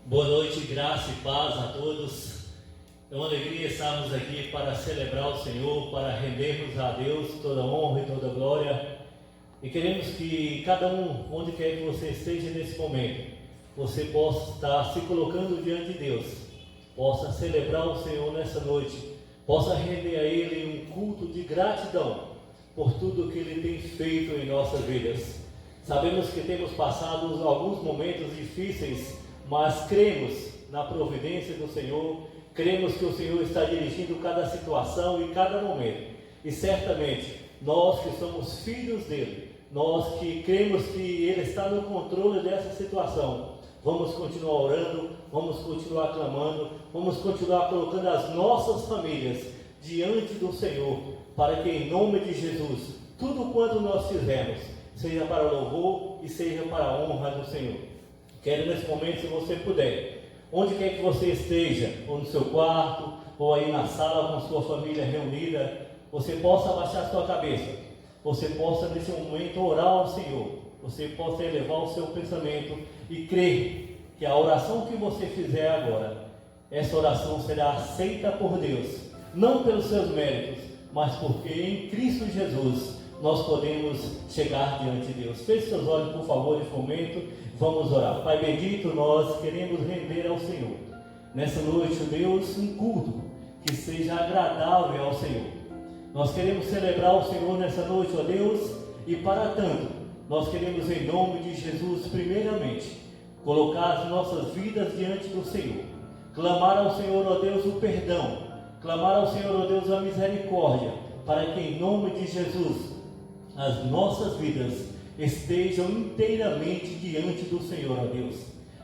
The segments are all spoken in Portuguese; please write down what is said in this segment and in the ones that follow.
Boa noite, graça e paz a todos. É uma alegria estarmos aqui para celebrar o Senhor, para rendermos a Deus toda honra e toda glória. E queremos que cada um, onde quer que você esteja nesse momento, você possa estar se colocando diante de Deus, possa celebrar o Senhor nessa noite, possa render a Ele um culto de gratidão por tudo que Ele tem feito em nossas vidas. Sabemos que temos passado alguns momentos difíceis, mas cremos na providência do Senhor, cremos que o Senhor está dirigindo cada situação e cada momento. E certamente, nós que somos filhos dEle, nós que cremos que Ele está no controle dessa situação, vamos continuar orando, vamos continuar clamando, vamos continuar colocando as nossas famílias diante do Senhor, para que em nome de Jesus, tudo quanto nós fizermos, seja para o louvor e seja para a honra do Senhor. Quero nesse momento, se você puder, onde quer que você esteja, ou no seu quarto, ou aí na sala com sua família reunida, você possa abaixar sua cabeça, você possa nesse momento orar ao Senhor, você possa elevar o seu pensamento e crer que a oração que você fizer agora, essa oração será aceita por Deus, não pelos seus méritos, mas porque em Cristo Jesus nós podemos chegar diante de Deus. Feche seus olhos, por favor, nesse momento. Vamos orar. Pai bendito, nós queremos render ao Senhor nessa noite, Deus, um culto que seja agradável ao Senhor. Nós queremos celebrar o Senhor nessa noite, ó Deus, e para tanto, nós queremos em nome de Jesus, primeiramente, colocar as nossas vidas diante do Senhor, clamar ao Senhor, ó Deus, o perdão, clamar ao Senhor, ó Deus, a misericórdia, para que em nome de Jesus, as nossas vidas estejam inteiramente diante do Senhor, ó Deus.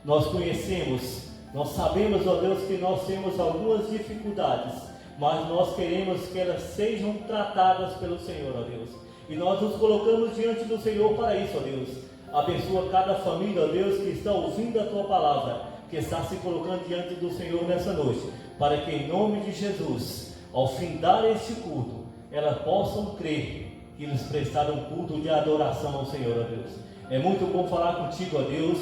Nós conhecemos, nós sabemos, ó Deus, que nós temos algumas dificuldades, mas nós queremos que elas sejam tratadas pelo Senhor, ó Deus. E nós nos colocamos diante do Senhor para isso, ó Deus. Abençoa cada família, ó Deus, que está ouvindo a Tua palavra, que está se colocando diante do Senhor nessa noite, para que em nome de Jesus, ao findar este culto, elas possam crer que eles prestaram culto de adoração ao Senhor, ó Deus. É muito bom falar contigo, ó Deus.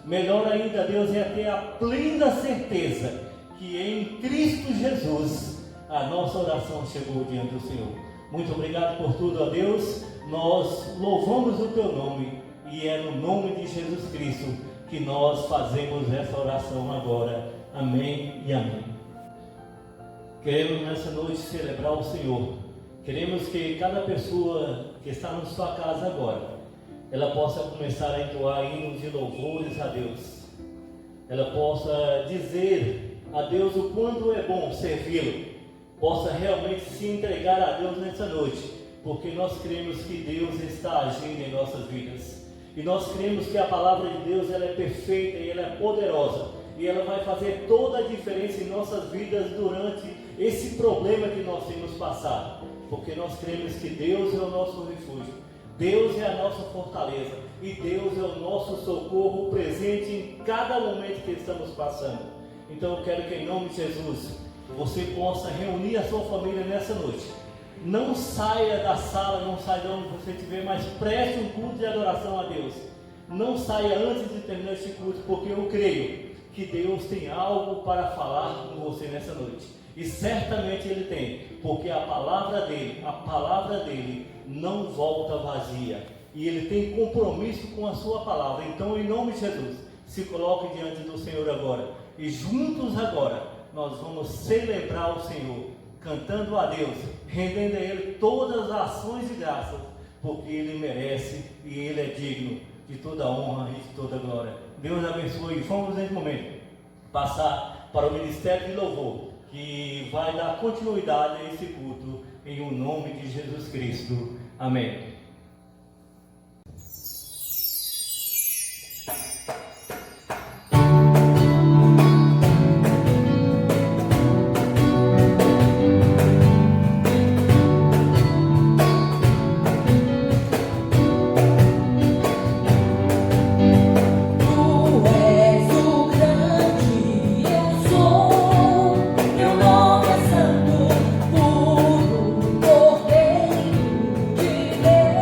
Melhor ainda, Deus, é ter a plena certeza que em Cristo Jesus a nossa oração chegou diante do Senhor. Muito obrigado por tudo, ó Deus. Nós louvamos o Teu nome e é no nome de Jesus Cristo que nós fazemos essa oração agora. Amém e amém. Queremos nessa noite celebrar o Senhor. Queremos que cada pessoa que está na sua casa agora, ela possa começar a entoar hinos de louvores a Deus. Ela possa dizer a Deus o quanto é bom servi-lo. Possa realmente se entregar a Deus nessa noite, porque nós cremos que Deus está agindo em nossas vidas. E nós cremos que a palavra de Deus ela é perfeita e ela é poderosa. E ela vai fazer toda a diferença em nossas vidas durante esse problema que nós temos passado. Porque nós cremos que Deus é o nosso refúgio, Deus é a nossa fortaleza e Deus é o nosso socorro presente em cada momento que estamos passando. Então eu quero que em nome de Jesus você possa reunir a sua família nessa noite. Não saia da sala, não saia de onde você estiver, mas preste um culto de adoração a Deus. Não saia antes de terminar este culto, porque eu creio que Deus tem algo para falar com você nessa noite. E certamente Ele tem, porque a palavra dele não volta vazia. E Ele tem compromisso com a sua palavra. Então, em nome de Jesus, se coloque diante do Senhor agora. E juntos agora, nós vamos celebrar o Senhor, cantando a Deus, rendendo a Ele todas as ações de graças, porque Ele merece e Ele é digno de toda honra e de toda glória. Deus abençoe. Vamos nesse momento passar para o Ministério de Louvor, que vai dar continuidade a esse culto, em o nome de Jesus Cristo. Amém. Meu nome é santo, puro, cordeiro de Deus.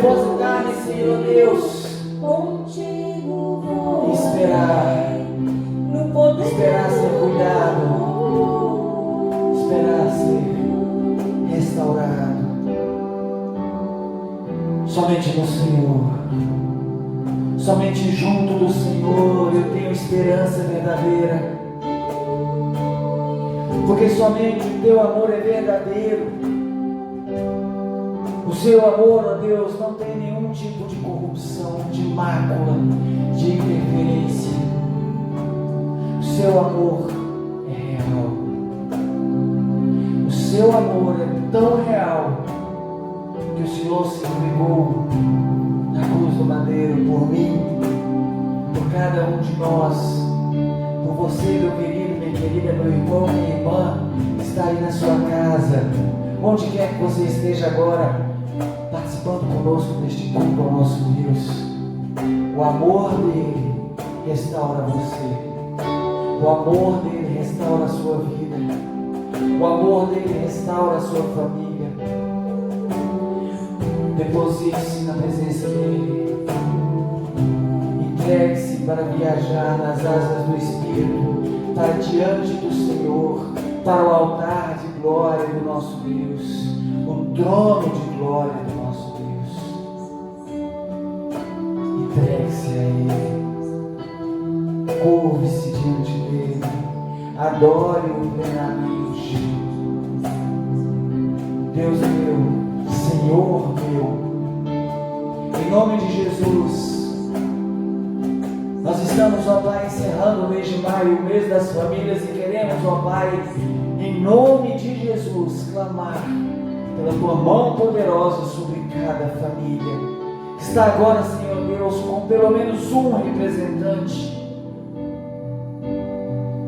depositar em Senhor Deus, esperar ser cuidado, esperar ser restaurado. Somente no Senhor, somente junto do Senhor eu tenho esperança verdadeira, porque somente o teu amor é verdadeiro. O seu amor, ó Deus, não tem nenhum tipo de corrupção, de mácula, de interferência. O seu amor é real. O seu amor é tão real que o Senhor se entregou na cruz do madeiro por mim, por cada um de nós, por você, meu querido, minha querida, meu irmão, minha irmã, que está aí na sua casa, onde quer que você esteja agora, participando conosco deste culto ao nosso Deus. O amor dele restaura você. O amor dele restaura a sua vida. O amor dele restaura a sua família. Deposite-se na presença dele. Entregue-se para viajar nas asas do Espírito, para diante do Senhor, para o altar de glória do nosso Deus, o trono de glória do nosso Deus. Entregue-se a Ele, curve-se diante dele, adore-o plenamente. Deus meu, Senhor meu, em nome de Jesus, nós estamos, ó Pai, encerrando o mês de maio, o mês das famílias, e queremos, ó Pai, em nome de Jesus, clamar pela tua mão poderosa sobre cada família que está agora, Senhor Deus, com pelo menos um representante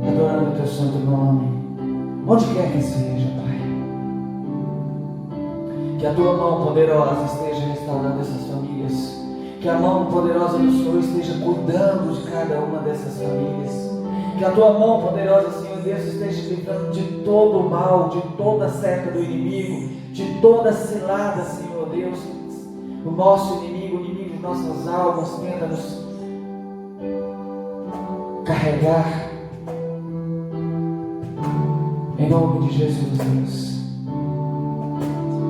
adorando o teu santo nome, onde quer que seja, Pai. Que a tua mão poderosa esteja restaurando essas famílias, que a mão poderosa do Senhor esteja cuidando de cada uma dessas famílias, que a tua mão poderosa, Senhor Deus, esteja livrando de todo o mal, de toda a seta do inimigo, de toda a cilada, Senhor Deus. O nosso inimigo, o inimigo de nossas almas, tenta nos carregar. Em nome de Jesus, Deus,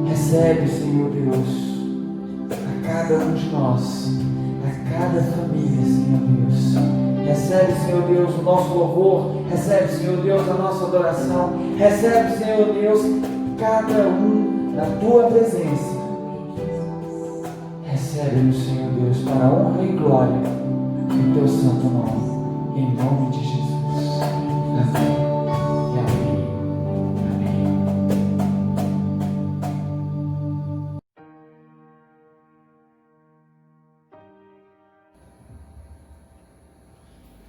recebe, Senhor Deus, a cada um de nós, a cada família, Senhor Deus. Recebe, Senhor Deus, o nosso louvor. Recebe, Senhor Deus, a nossa adoração. Recebe, Senhor Deus, cada um na tua presença. Recebe-nos, Senhor Deus, para a honra e glória do teu santo nome. Em nome de Jesus. Amém. E amém.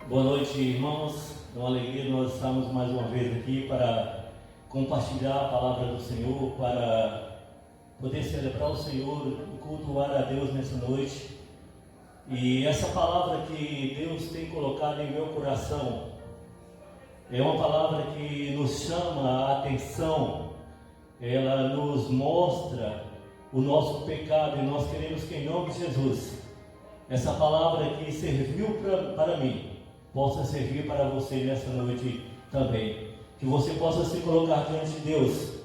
Boa noite, irmãos. É uma alegria nós estarmos mais uma vez aqui para compartilhar a palavra do Senhor, para poder celebrar o Senhor e cultuar a Deus nessa noite. E essa palavra que Deus tem colocado em meu coração é uma palavra que nos chama a atenção. Ela nos mostra o nosso pecado, e nós queremos que, em nome de Jesus, essa palavra que serviu para mim possa servir para você nessa noite também. Que você possa se colocar diante de Deus,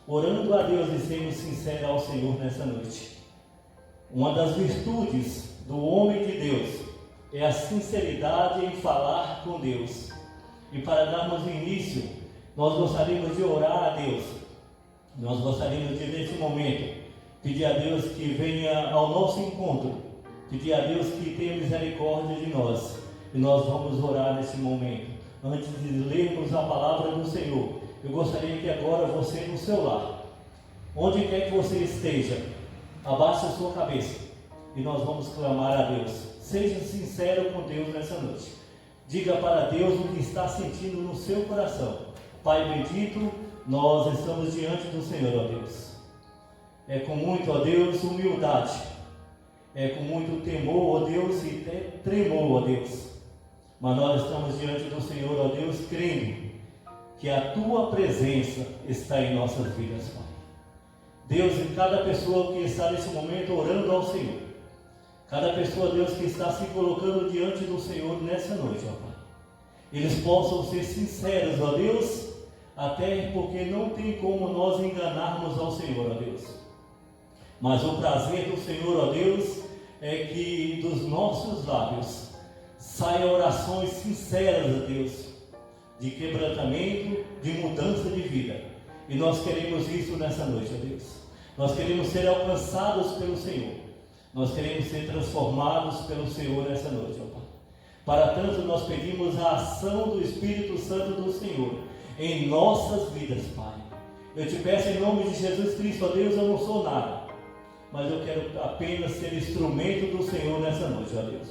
orando a Deus e sendo sincero ao Senhor nessa noite. Uma das virtudes do homem de Deus é a sinceridade em falar com Deus. E para darmos início, nós gostaríamos de orar a Deus. Nós gostaríamos de, nesse momento, pedir a Deus que venha ao nosso encontro, pedir a Deus que tenha misericórdia de nós. E nós vamos orar nesse momento. Antes de lermos a palavra do Senhor, eu gostaria que agora você, no seu lar, onde quer que você esteja, abaixe a sua cabeça e nós vamos clamar a Deus. Seja sincero com Deus nessa noite. Diga para Deus o que está sentindo no seu coração. Pai bendito, nós estamos diante do Senhor, ó Deus. É com muito, ó Deus, humildade. É com muito temor, ó Deus, e tremor, ó Deus. Mas nós estamos diante do Senhor, ó Deus, crendo que a Tua presença está em nossas vidas, Pai. Deus, em cada pessoa que está nesse momento orando ao Senhor, cada pessoa, Deus, que está se colocando diante do Senhor nessa noite, ó Pai, eles possam ser sinceros, ó Deus, até porque não tem como nós enganarmos ao Senhor, ó Deus. Mas o prazer do Senhor, ó Deus, é que dos nossos lábios saiam orações sinceras, ó Deus, de quebrantamento, de mudança de vida. E nós queremos isso nessa noite, ó Deus. Nós queremos ser alcançados pelo Senhor. Nós queremos ser transformados pelo Senhor nessa noite, ó Pai. Para tanto, nós pedimos a ação do Espírito Santo do Senhor em nossas vidas, Pai. Eu te peço em nome de Jesus Cristo, ó Deus, eu não sou nada, mas eu quero apenas ser instrumento do Senhor nessa noite, ó Deus.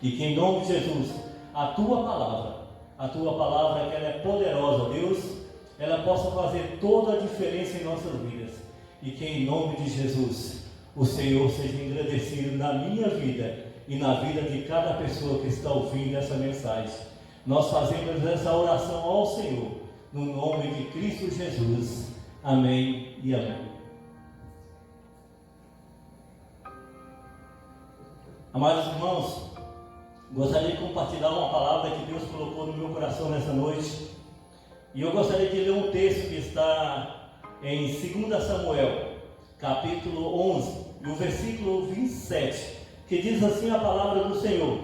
E que em nome de Jesus, a Tua palavra, que ela é poderosa, ó Deus, ela possa fazer toda a diferença em nossas vidas. E que em nome de Jesus, o Senhor seja engrandecido na minha vida e na vida de cada pessoa que está ouvindo essa mensagem. Nós fazemos essa oração ao Senhor, no nome de Cristo Jesus. Amém e amém. Amados irmãos, gostaria de compartilhar uma palavra que Deus colocou no meu coração nessa noite. E eu gostaria de ler um texto que está em 2 Samuel, capítulo 11, e o versículo 27, que diz assim a palavra do Senhor: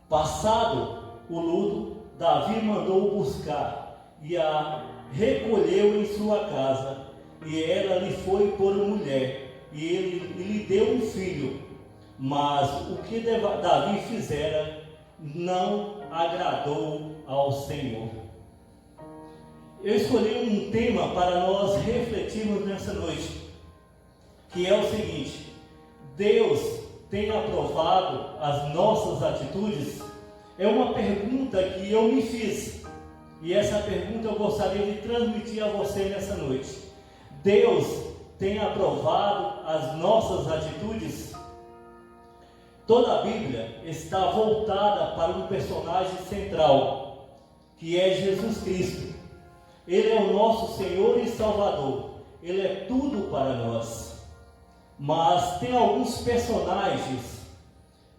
passado o luto, Davi mandou buscar e a recolheu em sua casa, e ela lhe foi por mulher, e ele lhe deu um filho. Mas o que Davi fizera não agradou ao Senhor. Eu escolhi um tema para nós refletirmos nessa noite, que é o seguinte: Deus tem aprovado as nossas atitudes? É uma pergunta que eu me fiz, e essa pergunta eu gostaria de transmitir a você nessa noite. Deus tem aprovado as nossas atitudes? Toda a Bíblia está voltada para um personagem central, que é Jesus Cristo. Ele é o nosso Senhor e Salvador. Ele é tudo para nós. Mas tem alguns personagens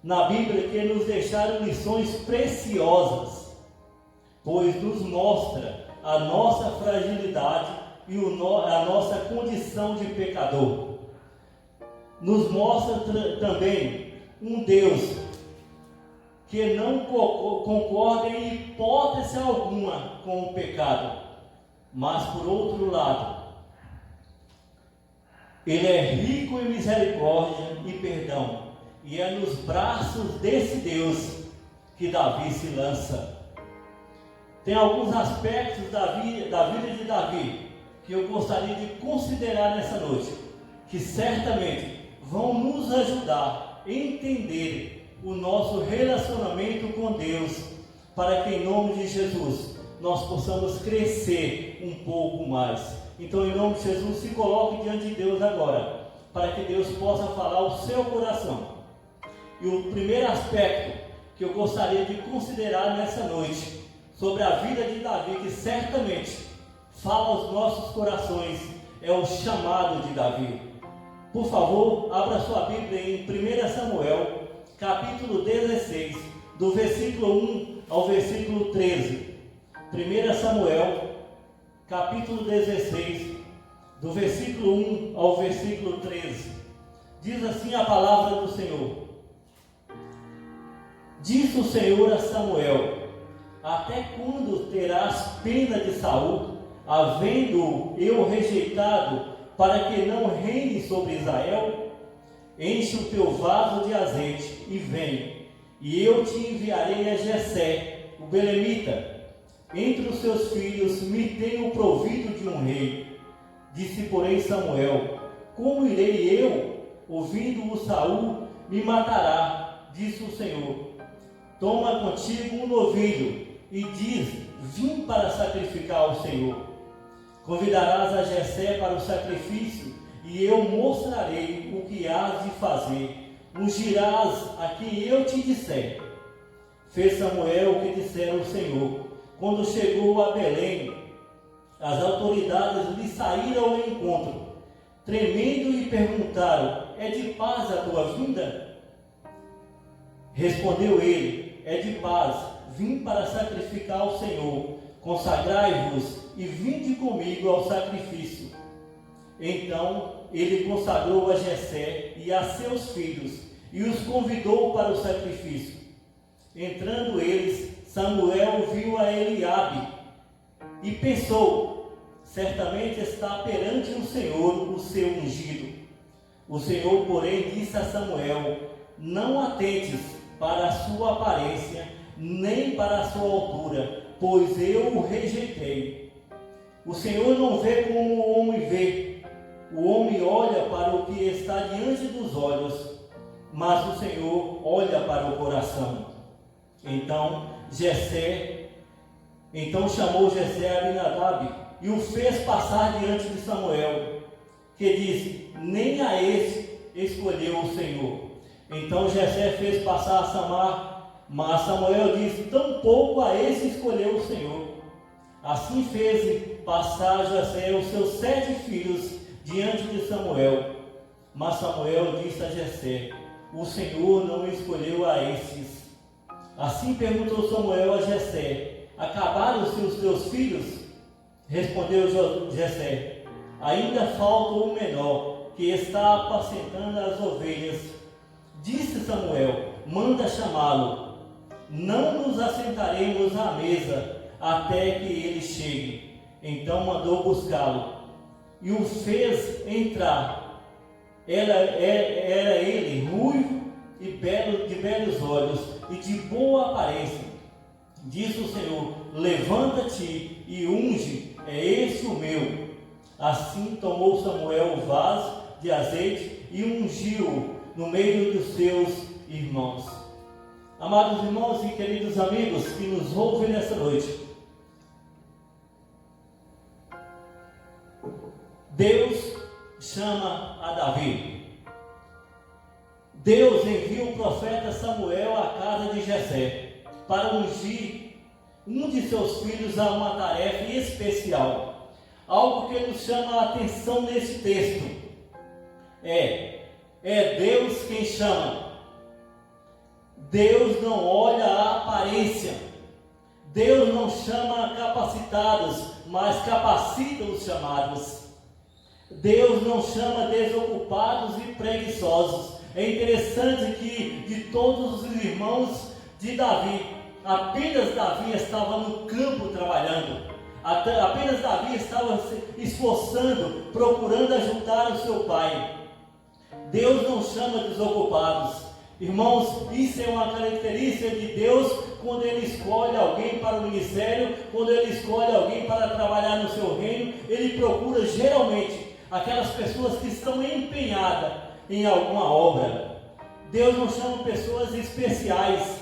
na Bíblia que nos deixaram lições preciosas, pois nos mostra a nossa fragilidade e a nossa condição de pecador. Nos mostra também um Deus que não concorda em hipótese alguma com o pecado, mas por outro lado, Ele é rico em misericórdia e perdão, e é nos braços desse Deus que Davi se lança. Tem alguns aspectos da vida de Davi que eu gostaria de considerar nessa noite, que certamente vão nos ajudar a entender o nosso relacionamento com Deus, para que em nome de Jesus nós possamos crescer um pouco mais. Então, em nome de Jesus, se coloque diante de Deus agora, para que Deus possa falar ao seu coração. E o primeiro aspecto que eu gostaria de considerar nessa noite, sobre a vida de Davi, que certamente fala aos nossos corações, é o chamado de Davi. Por favor, abra sua Bíblia em 1 Samuel, capítulo 16, do versículo 1 ao versículo 13. 1 Samuel, capítulo 16, do versículo 1 ao versículo 13. Diz assim a palavra do Senhor: disse o Senhor a Samuel: até quando terás pena de Saul, havendo eu rejeitado, para que não reine sobre Israel? Enche o teu vaso de azeite e vem, e eu te enviarei a Jessé, o belemita. Entre os seus filhos me tenho provido de um rei. Disse, porém, Samuel: como irei eu? Ouvindo-o Saul, me matará. Disse o Senhor: toma contigo um novilho e diz: vim para sacrificar ao Senhor. Convidarás a Jessé para o sacrifício, e eu mostrarei o que hás de fazer. Ungirás a quem eu te disser. Fez Samuel o que dissera o Senhor. Quando chegou a Belém, As autoridades lhe saíram ao encontro, tremendo, e perguntaram: é de paz a tua vinda? Respondeu ele: é de paz, vim para sacrificar ao Senhor. Consagrai-vos e vinde comigo ao sacrifício. Então ele consagrou a Jessé e a seus filhos e os convidou para o sacrifício. Entrando eles, Samuel viu a Eliabe e pensou: certamente está perante o Senhor o seu ungido. O Senhor, porém, disse a Samuel: não atentes para a sua aparência, nem para a sua altura, pois eu o rejeitei. O Senhor não vê como o homem vê. O homem olha para o que está diante dos olhos, mas o Senhor olha para o coração. Então chamou Jessé a Abinadab e o fez passar diante de Samuel, que disse: nem a esse escolheu o Senhor. Então Jessé fez passar a Samar, mas Samuel disse: tampouco a esse escolheu o Senhor. Assim fez passar Jessé os seus 7 filhos diante de Samuel. Mas Samuel disse a Jessé: o Senhor não escolheu a esses. Assim perguntou Samuel a Jessé: acabaram-se os teus filhos? Respondeu Jessé: ainda falta o menor, que está apacentando as ovelhas. Disse Samuel: manda chamá-lo. Não nos assentaremos à mesa até que ele chegue. Então mandou buscá-lo e o fez entrar. Era ele ruivo e belo, de belos olhos e de boa aparência. Disse o Senhor: levanta-te e unge, é esse o meu. Assim tomou Samuel o vaso de azeite e ungiu no meio dos seus irmãos. Amados irmãos e queridos amigos que nos ouvem nessa noite, Deus chama a Davi. Deus envia o profeta Samuel à casa de Jessé para ungir um de seus filhos a uma tarefa especial. Algo que nos chama a atenção nesse texto é Deus quem chama. Deus não olha a aparência. Deus não chama capacitados, mas capacita os chamados. Deus não chama desocupados e preguiçosos. É interessante que de todos os irmãos de Davi, apenas Davi estava no campo trabalhando. Apenas Davi estava se esforçando, procurando ajudar o seu pai. Deus não chama desocupados. Irmãos, isso é uma característica de Deus quando Ele escolhe alguém para o ministério, quando Ele escolhe alguém para trabalhar no seu reino. Ele procura geralmente aquelas pessoas que estão empenhadas em alguma obra. Deus não chama pessoas especiais.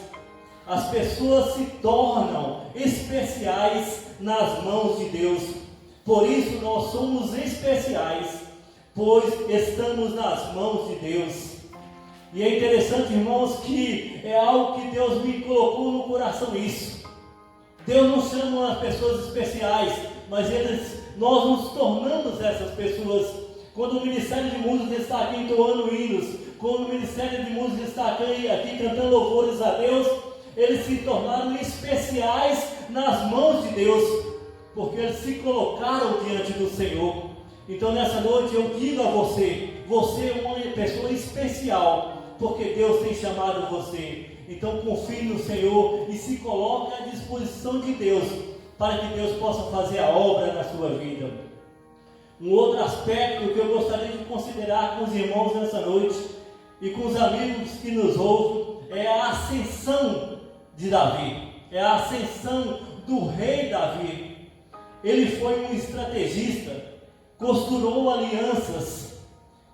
As pessoas se tornam especiais nas mãos de Deus. Por isso nós somos especiais, pois estamos nas mãos de Deus. E é interessante, irmãos, que é algo que Deus me colocou no coração isso. Deus não chama as pessoas especiais, mas nós nos tornamos essas pessoas. Quando o Ministério de Música está aqui entoando hinos, quando o Ministério de Música está aqui cantando louvores a Deus, eles se tornaram especiais nas mãos de Deus, porque eles se colocaram diante do Senhor. Então nessa noite eu digo a você é uma pessoa especial, porque Deus tem chamado você. Então confie no Senhor e se coloque à disposição de Deus, para que Deus possa fazer a obra na sua vida. Um outro aspecto que eu gostaria de considerar com os irmãos nessa noite e com os amigos que nos ouvem é a ascensão de Davi, é a ascensão do rei Davi. Ele foi um estrategista, costurou alianças,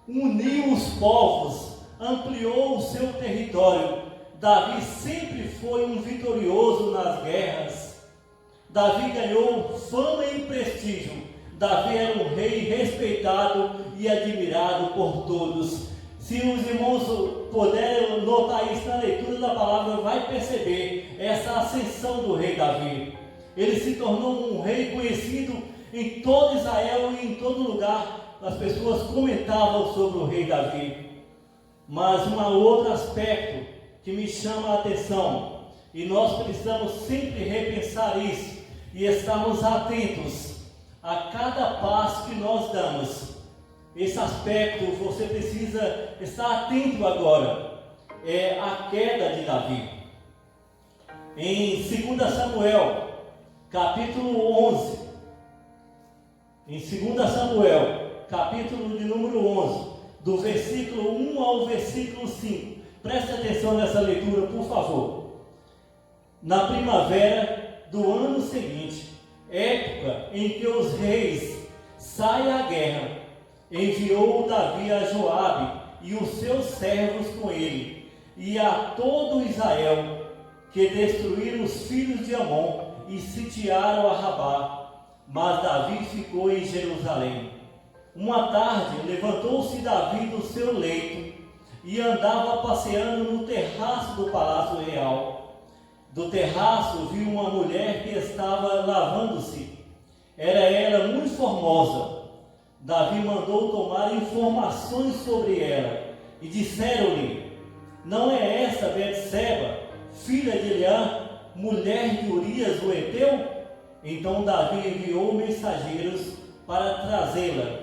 uniu os povos, ampliou o seu território. Davi sempre foi um vitorioso nas guerras. Davi ganhou fama e prestígio. Davi era um rei respeitado e admirado por todos. Se os irmãos puderem notar isso na leitura da palavra, vai perceber essa ascensão do rei Davi. Ele se tornou um rei conhecido em todo Israel e em todo lugar as pessoas comentavam sobre o rei Davi. Mas um outro aspecto que me chama a atenção, e nós precisamos sempre repensar isso e estarmos atentos a cada passo que nós damos. Esse aspecto você precisa estar atento agora, é a queda de Davi. Em 2 Samuel, capítulo 11, em 2 Samuel, capítulo de número 11, do versículo 1 ao versículo 5, preste atenção nessa leitura, por favor. Na primavera do ano seguinte, época em que os reis saem à guerra, enviou Davi a Joabe e os seus servos com ele, e a todo Israel, que destruíram os filhos de Amon e sitiaram a Rabá. Mas Davi ficou em Jerusalém. Uma tarde, levantou-se Davi do seu leito e andava passeando no terraço do palácio real. Do terraço viu uma mulher que estava lavando-se. Era ela muito formosa. Davi mandou tomar informações sobre ela e disseram-lhe: não é essa Betseba, filha de Eliã, mulher de Urias o Heteu? Então Davi enviou mensageiros para trazê-la.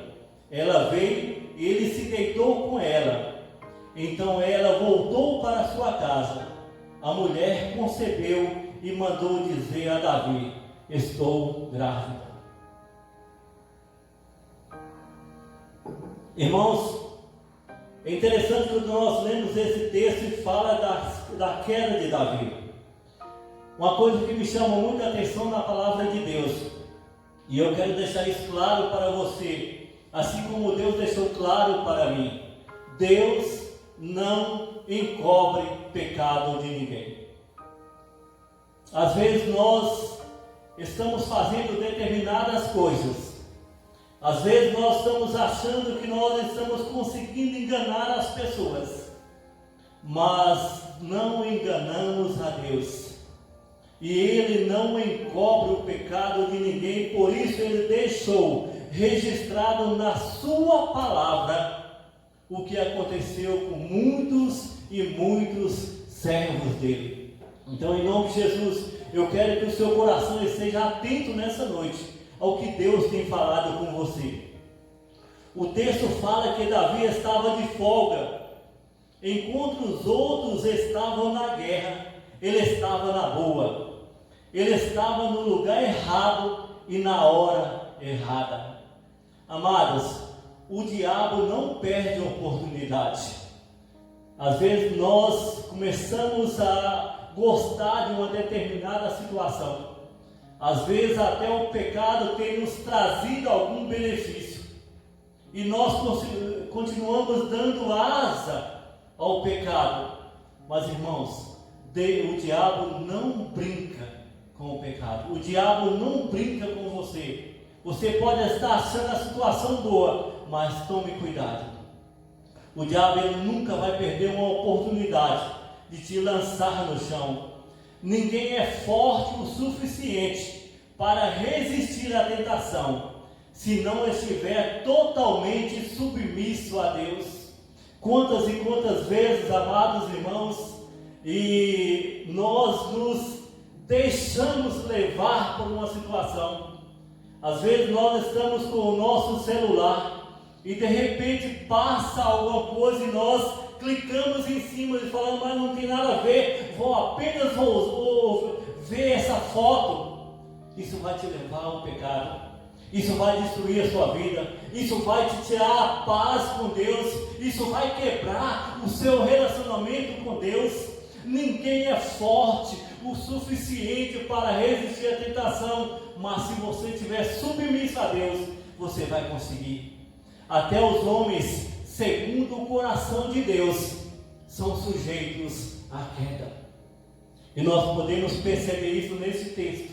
Ela veio e ele se deitou com ela. Então ela voltou para sua casa. A mulher concebeu e mandou dizer a Davi: estou grávida. Irmãos, é interessante que nós lemos esse texto e fala da queda de Davi. Uma coisa que me chama muita atenção na palavra de Deus, e eu quero deixar isso claro para você, assim como Deus deixou claro para mim: Deus não encobre pecado de ninguém. Às vezes nós estamos fazendo determinadas coisas, às vezes nós estamos achando que nós estamos conseguindo enganar as pessoas, mas não enganamos a Deus. E Ele não encobre o pecado de ninguém, por isso Ele deixou registrado na sua palavra o que aconteceu com muitos e muitos servos dele. Então, em nome de Jesus, eu quero que o seu coração esteja atento nessa noite ao que Deus tem falado com você. O texto fala que Davi estava de folga, enquanto os outros estavam na guerra, ele estava na boa. Ele estava no lugar errado e na hora errada. Amados, o diabo não perde oportunidade. Às vezes nós começamos a gostar de uma determinada situação. Às vezes até o pecado tem nos trazido algum benefício. E nós continuamos dando asa ao pecado. Mas, irmãos, o diabo não brinca com o pecado. O diabo não brinca com você. Você pode estar achando a situação boa, mas tome cuidado. O diabo ele nunca vai perder uma oportunidade de te lançar no chão. Ninguém é forte o suficiente para resistir à tentação, se não estiver totalmente submisso a Deus. Quantas e quantas vezes, amados irmãos, e nós nos deixamos levar por uma situação. Às vezes nós estamos com o nosso celular e de repente passa alguma coisa e nós clicamos em cima e falamos: mas não tem nada a ver, vou ver essa foto. Isso vai te levar ao pecado. Isso vai destruir a sua vida. Isso vai te tirar a paz com Deus. Isso vai quebrar o seu relacionamento com Deus. Ninguém é forte o suficiente para resistir à tentação, mas se você estiver submisso a Deus, você vai conseguir. Até os homens, segundo o coração de Deus, são sujeitos à queda. E nós podemos perceber isso nesse texto.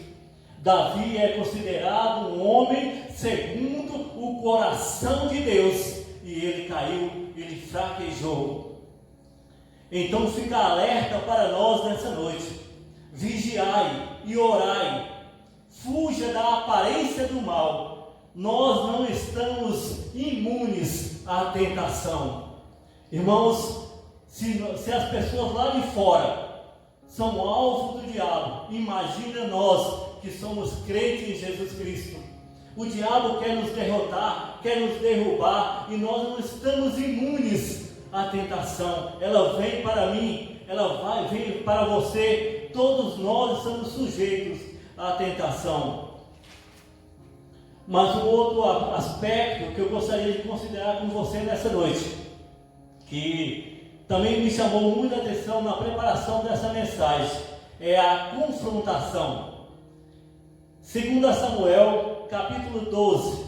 Davi é considerado um homem segundo o coração de Deus, e ele caiu, ele fraquejou. Então fica alerta para nós nessa noite: vigiai e orai, fuja da aparência do mal nós não estamos imunes à tentação. Irmãos, se as pessoas lá de fora são alvo do diabo, imagina nós que somos crentes em Jesus Cristo. O diabo quer nos derrotar, quer nos derrubar, e nós não estamos imunes à tentação. Ela vem para mim, ela vem para você. Todos nós estamos sujeitos à tentação. Mas um outro aspecto que eu gostaria de considerar com você nessa noite, que também me chamou muita atenção na preparação dessa mensagem, é a confrontação. 2 Samuel, capítulo 12,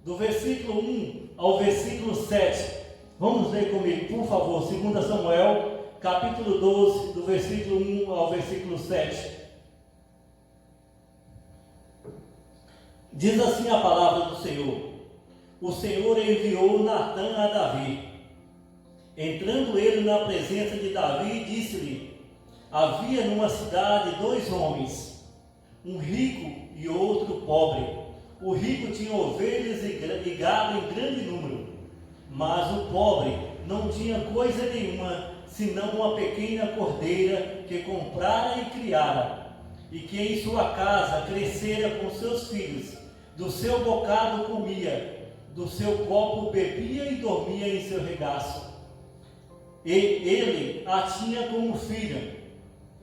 do versículo 1 ao versículo 7. Vamos ler comigo, por favor, 2 Samuel, capítulo 12, do versículo 1 ao versículo 7. Diz assim a palavra do Senhor: o Senhor enviou Natã a Davi. Entrando ele na presença de Davi, disse-lhe: havia numa cidade 2 homens, um rico e outro pobre. O rico tinha ovelhas e gado em grande número, mas o pobre não tinha coisa nenhuma, senão uma pequena cordeira que comprara e criara, e que em sua casa crescera com seus filhos. Do seu bocado comia, do seu copo bebia e dormia em seu regaço. E ele a tinha como filha.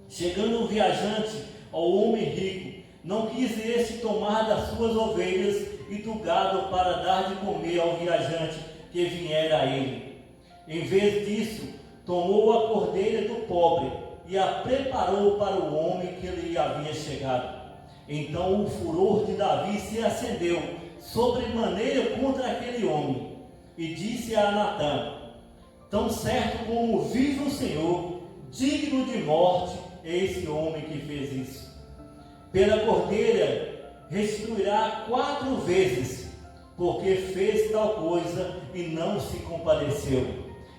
Chegando o viajante ao homem rico, não quis este tomar das suas ovelhas e do gado para dar de comer ao viajante que viera a ele. Em vez disso, tomou a cordeira do pobre e a preparou para o homem que lhe havia chegado. Então o furor de Davi se acendeu sobremaneira contra aquele homem, e disse a Natã: tão certo como vive o Senhor, digno de morte é esse homem que fez isso. Pela cordeira restituirá 4 vezes, porque fez tal coisa e não se compadeceu.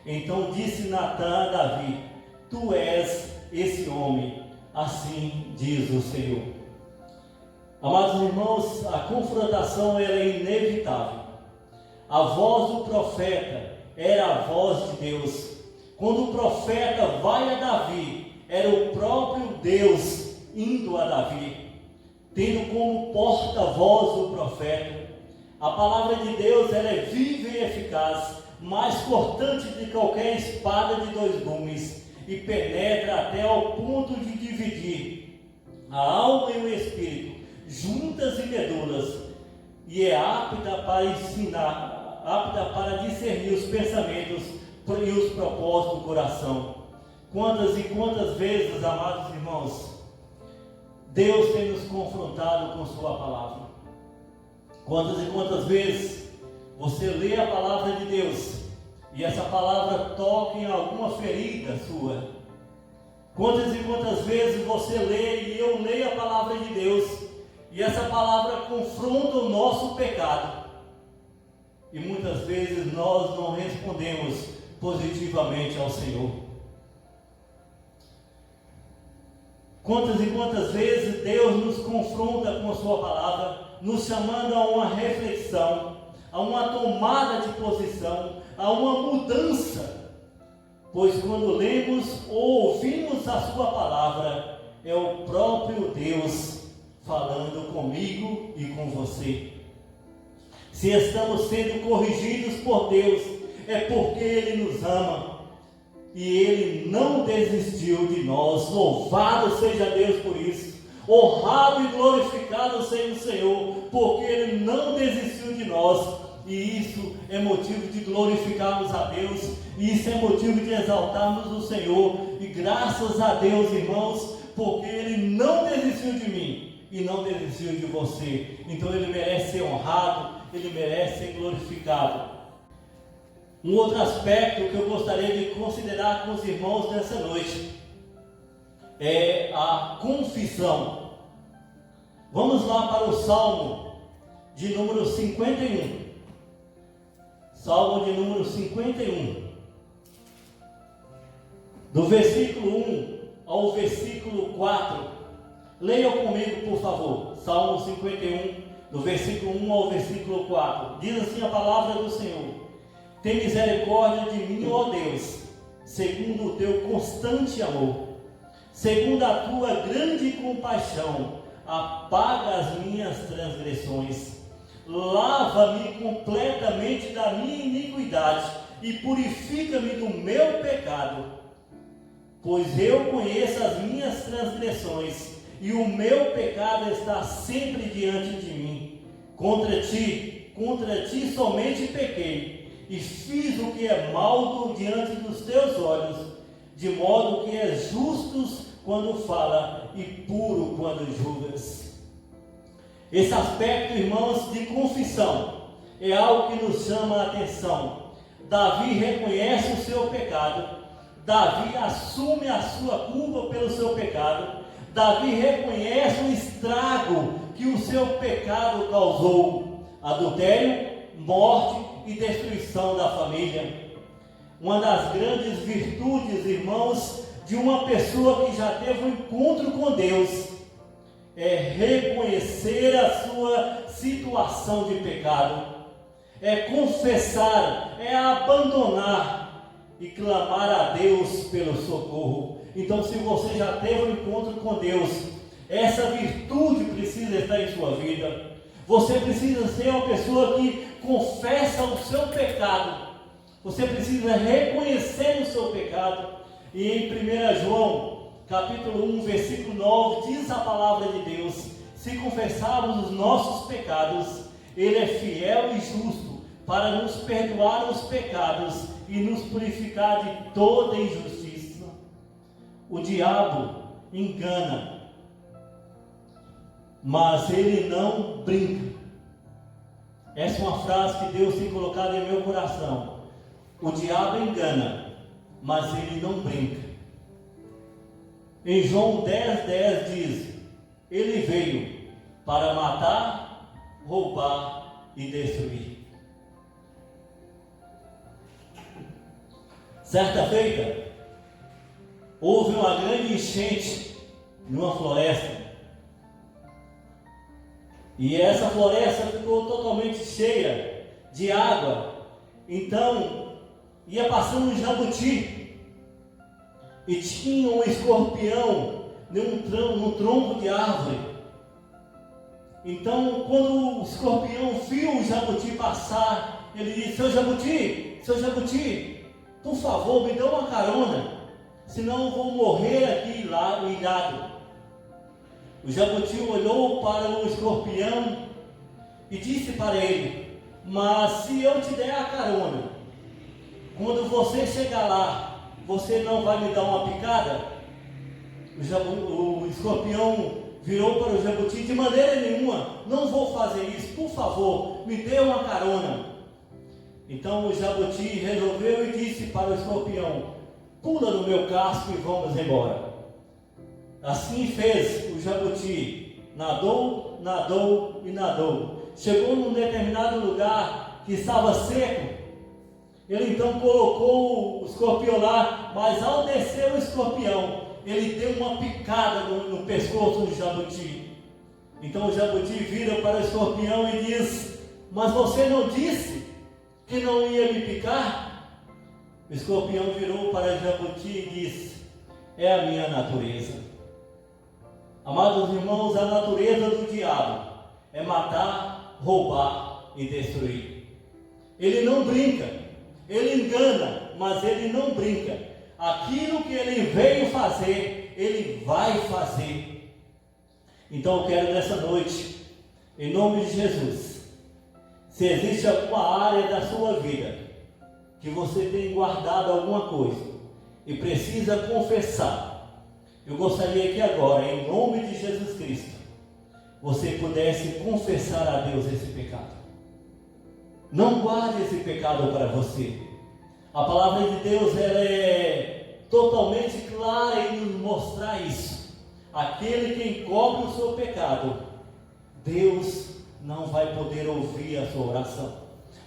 Então disse Natã a Davi: tu és esse homem, assim diz o Senhor. Amados irmãos, a confrontação era inevitável. A voz do profeta era a voz de Deus. Quando o profeta vai a Davi, era o próprio Deus indo a Davi, tendo como porta-voz o profeta. A palavra de Deus, ela é viva e eficaz, mais cortante de qualquer espada de 2 gumes, e penetra até ao ponto de dividir a alma e o espírito, juntas e medulas, e é apta para ensinar, apta para discernir os pensamentos e os propósitos do coração. Quantas e quantas vezes, amados irmãos, Deus tem nos confrontado com sua palavra. Quantas e quantas vezes você lê a palavra de Deus e essa palavra toca em alguma ferida sua. Quantas e quantas vezes você lê e eu leio a palavra de Deus e essa palavra confronta o nosso pecado, e muitas vezes nós não respondemos positivamente ao Senhor. Quantas e quantas vezes Deus nos confronta com a sua palavra, nos chamando a uma reflexão, a uma tomada de posição, a uma mudança, pois quando lemos ou ouvimos a sua palavra, é o próprio Deus falando comigo e com você. Se estamos sendo corrigidos por Deus, é porque Ele nos ama e Ele não desistiu de nós. Louvado seja Deus por isso. Honrado e glorificado seja o Senhor, porque Ele não desistiu de nós. E isso é motivo de glorificarmos a Deus, e isso é motivo de exaltarmos o Senhor. E graças a Deus, irmãos, porque Ele não desistiu de mim e não desistiu de você. Então Ele merece ser honrado, Ele merece ser glorificado. Um outro aspecto que eu gostaria de considerar com os irmãos nessa noite é a confissão. Vamos lá para o Salmo de número 51. Salmo de número 51. Do versículo 1 ao versículo 4. Leiam comigo, por favor. Salmo 51, do versículo 1 ao versículo 4. Diz assim a palavra do Senhor: tem misericórdia de mim, ó Deus, segundo o teu constante amor. Segundo a tua grande compaixão, apaga as minhas transgressões. Lava-me completamente da minha iniquidade e purifica-me do meu pecado. Pois eu conheço as minhas transgressões e o meu pecado está sempre diante de mim. Contra ti somente pequei e fiz o que é mal diante dos teus olhos, de modo que és justo quando fala e puro quando julgas. Esse aspecto, irmãos, de confissão é algo que nos chama a atenção. Davi reconhece o seu pecado, Davi assume a sua culpa pelo seu pecado, Davi reconhece o estrago que o seu pecado causou: adultério, morte e destruição da família. Uma das grandes virtudes, irmãos, de uma pessoa que já teve um encontro com Deus é reconhecer a sua situação de pecado, é confessar, é abandonar e clamar a Deus pelo socorro. Então, se você já teve um encontro com Deus, essa virtude precisa estar em sua vida. Você precisa ser uma pessoa que confessa o seu pecado. Você precisa reconhecer o seu pecado. E em 1 João, capítulo 1, versículo 9, diz a palavra de Deus: se confessarmos os nossos pecados, Ele é fiel e justo para nos perdoar os pecados e nos purificar de toda injustiça. O diabo engana, mas ele não brinca. Essa é uma frase que Deus tem colocado em meu coração. O diabo engana, mas ele não brinca. Em João 10:10 diz: ele veio para matar, roubar e destruir. Certa feita, houve uma grande enchente numa floresta. E essa floresta ficou totalmente cheia de água. Então, ia passando um jabuti. E tinha um escorpião num tronco de árvore. Então, quando o escorpião viu o jabuti passar, ele disse: seu jabuti, por favor, me dê uma carona, senão eu vou morrer aqui lá ilhado. O jabuti olhou para o escorpião e disse para ele: mas se eu te der a carona, quando você chegar lá, você não vai me dar uma picada? O escorpião virou para o jabuti: de maneira nenhuma, não vou fazer isso, por favor, me dê uma carona. Então o jabuti resolveu e disse para o escorpião: pula no meu casco e vamos embora. Assim fez o jabuti, nadou e nadou. Chegou num determinado lugar que estava seco. Ele então colocou o escorpião lá, mas ao descer o escorpião, ele deu uma picada no pescoço do jabuti. Então o jabuti vira para o escorpião e diz: mas você não disse que não ia me picar? O escorpião virou para o jabuti e disse: é a minha natureza. Amados irmãos, a natureza do diabo é matar, roubar e destruir. Ele não brinca, ele engana, mas ele não brinca. Aquilo que ele veio fazer, ele vai fazer. Então eu quero nessa noite, em nome de Jesus, se existe alguma área da sua vida que você tem guardado alguma coisa e precisa confessar, eu gostaria que agora, em nome de Jesus Cristo, você pudesse confessar a Deus esse pecado. Não guarde esse pecado para você. A palavra de Deus, ela é totalmente clara em nos mostrar isso. Aquele que encobre o seu pecado, Deus não vai poder ouvir a sua oração.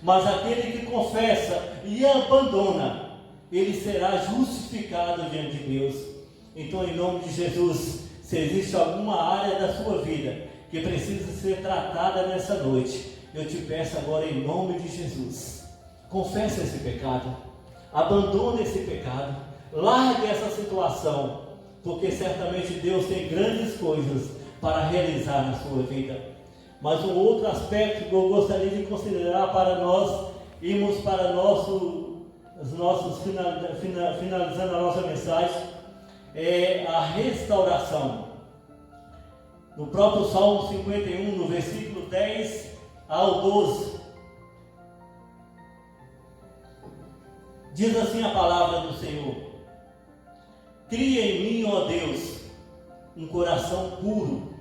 Mas aquele que confessa e abandona, ele será justificado diante de Deus. Então, em nome de Jesus, se existe alguma área da sua vida que precisa ser tratada nessa noite, eu te peço agora em nome de Jesus, confesse esse pecado, abandone esse pecado, largue essa situação, porque certamente Deus tem grandes coisas para realizar na sua vida. Mas um outro aspecto que eu gostaria de considerar para nós irmos para finalizando a nossa mensagem, é a restauração. No próprio Salmo 51, no versículo 10 ao 12, diz assim a palavra do Senhor: cria em mim, ó Deus, um coração puro,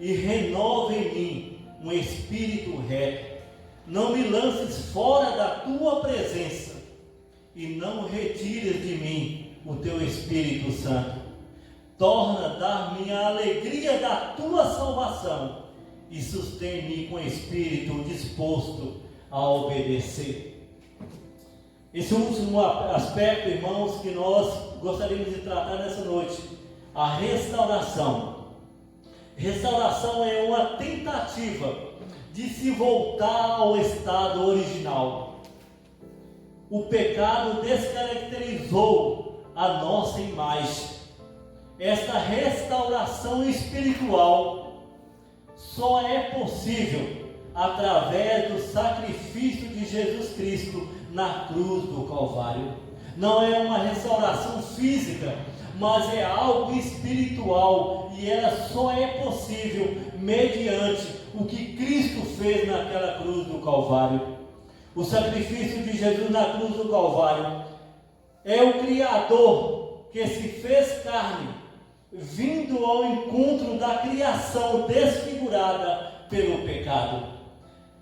e renova em mim um espírito reto. Não me lances fora da tua presença, e não retires de mim o teu Espírito Santo. Torna a dar-me a alegria da tua salvação, e sustém-me com espírito disposto a obedecer. Esse último aspecto, irmãos, que nós gostaríamos de tratar nessa noite, a restauração. Restauração é uma tentativa de se voltar ao estado original. O pecado descaracterizou a nossa imagem. Esta restauração espiritual só é possível através do sacrifício de Jesus Cristo na cruz do Calvário. Não é uma restauração física, mas é algo espiritual, e ela só é possível mediante o que Cristo fez naquela cruz do Calvário. O sacrifício de Jesus na cruz do Calvário é o Criador que se fez carne, vindo ao encontro da criação desfigurada pelo pecado.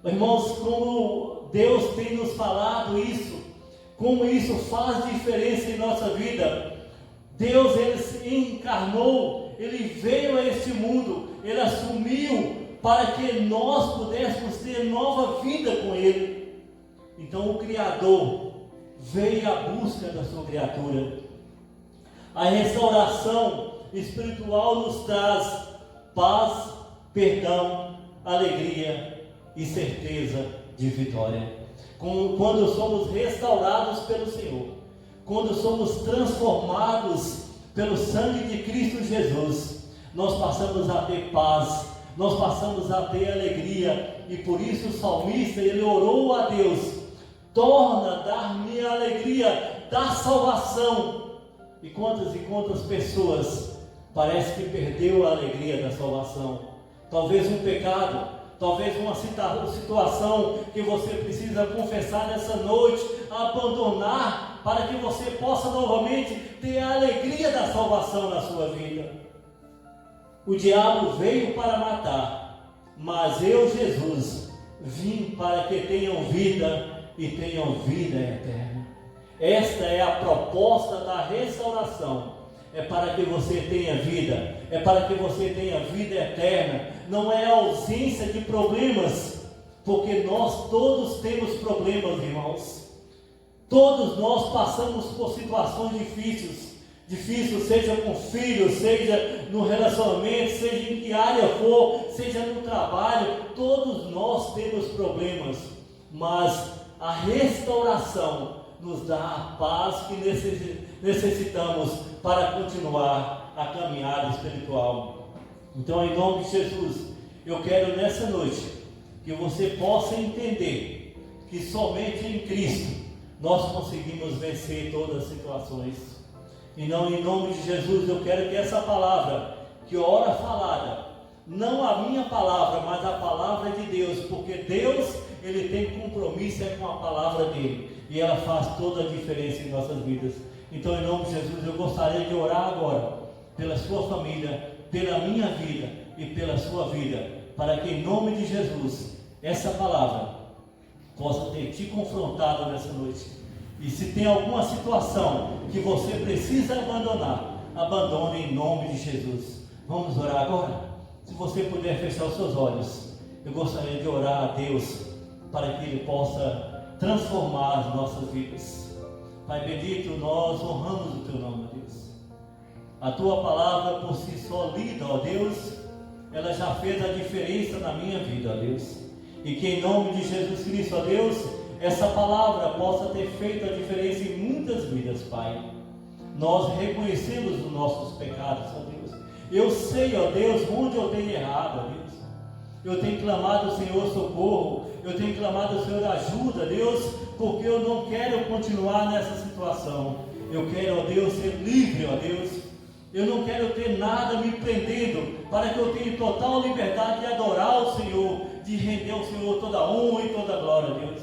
Irmãos, como Deus tem nos falado isso, como isso faz diferença em nossa vida. Deus, Ele se encarnou, Ele veio a este mundo, Ele assumiu para que nós pudéssemos ter nova vida com Ele. Então o Criador veio à busca da sua criatura. A restauração espiritual nos traz paz, perdão, alegria e certeza de vitória. Quando somos restaurados pelo Senhor, quando somos transformados pelo sangue de Cristo Jesus, nós passamos a ter paz, nós passamos a ter alegria, e por isso o salmista, ele orou a Deus: torna a dar-me a alegria da salvação. E quantas pessoas parece que perdeu a alegria da salvação? Talvez um pecado, talvez uma situação que você precisa confessar nessa noite, abandonar, para que você possa novamente ter a alegria da salvação na sua vida. O diabo veio para matar, mas eu, Jesus, vim para que tenham vida e tenham vida eterna. Esta é a proposta da restauração. É para que você tenha vida, é para que você tenha vida eterna. Não é a ausência de problemas, porque nós todos temos problemas, irmãos. Todos nós passamos por situações difíceis, seja com filhos, seja no relacionamento, seja em que área for, seja no trabalho. Todos nós temos problemas, mas a restauração nos dá a paz que necessitamos para continuar a caminhada espiritual. Então, em nome de Jesus, eu quero nessa noite que você possa entender que somente em Cristo nós conseguimos vencer todas as situações. E não, em nome de Jesus, eu quero que essa palavra, que ora falada, não a minha palavra, mas a palavra de Deus, porque Deus, Ele tem compromisso com a palavra dEle, e ela faz toda a diferença em nossas vidas. Então, em nome de Jesus, eu gostaria de orar agora pela sua família, pela minha vida e pela sua vida, para que em nome de Jesus, essa palavra possa ter te confrontado nessa noite. E se tem alguma situação que você precisa abandonar, abandone em nome de Jesus. Vamos orar agora? Se você puder fechar os seus olhos, eu gostaria de orar a Deus para que Ele possa transformar as nossas vidas. Pai bendito, nós honramos o Teu nome, Deus. A Tua palavra por si só lida, ó Deus, ela já fez a diferença na minha vida, ó Deus. E que em nome de Jesus Cristo, ó Deus, essa palavra possa ter feito a diferença em muitas vidas, Pai. Nós reconhecemos os nossos pecados, ó Deus. Eu sei, ó Deus, onde eu tenho errado, ó Deus. Eu tenho clamado ao Senhor socorro, eu tenho clamado ao Senhor ajuda, Deus, porque eu não quero continuar nessa situação. Eu quero, ó Deus, ser livre, ó Deus. Eu não quero ter nada me prendendo, para que eu tenha total liberdade de adorar o Senhor, de render ao Senhor toda a honra e toda a glória, Deus.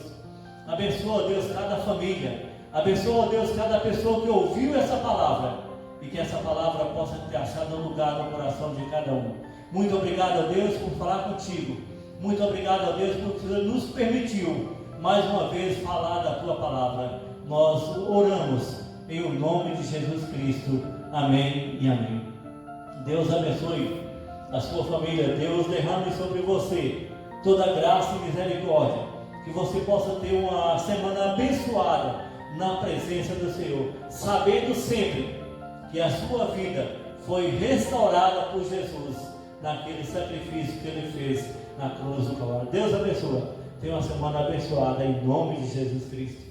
Abençoa, Deus, cada família. Abençoa, Deus, cada pessoa que ouviu essa palavra, e que essa palavra possa ter achado um lugar no coração de cada um. Muito obrigado, ó Deus, por falar contigo. Muito obrigado, ó Deus, porque o Senhor nos permitiu mais uma vez falar da tua palavra. Nós oramos em o nome de Jesus Cristo. Amém e amém. Deus abençoe a sua família. Deus derrame sobre você toda graça e misericórdia. Que você possa ter uma semana abençoada na presença do Senhor, sabendo sempre que a sua vida foi restaurada por Jesus naquele sacrifício que Ele fez na cruz do Calvário. Deus abençoe. Tenha uma semana abençoada em nome de Jesus Cristo.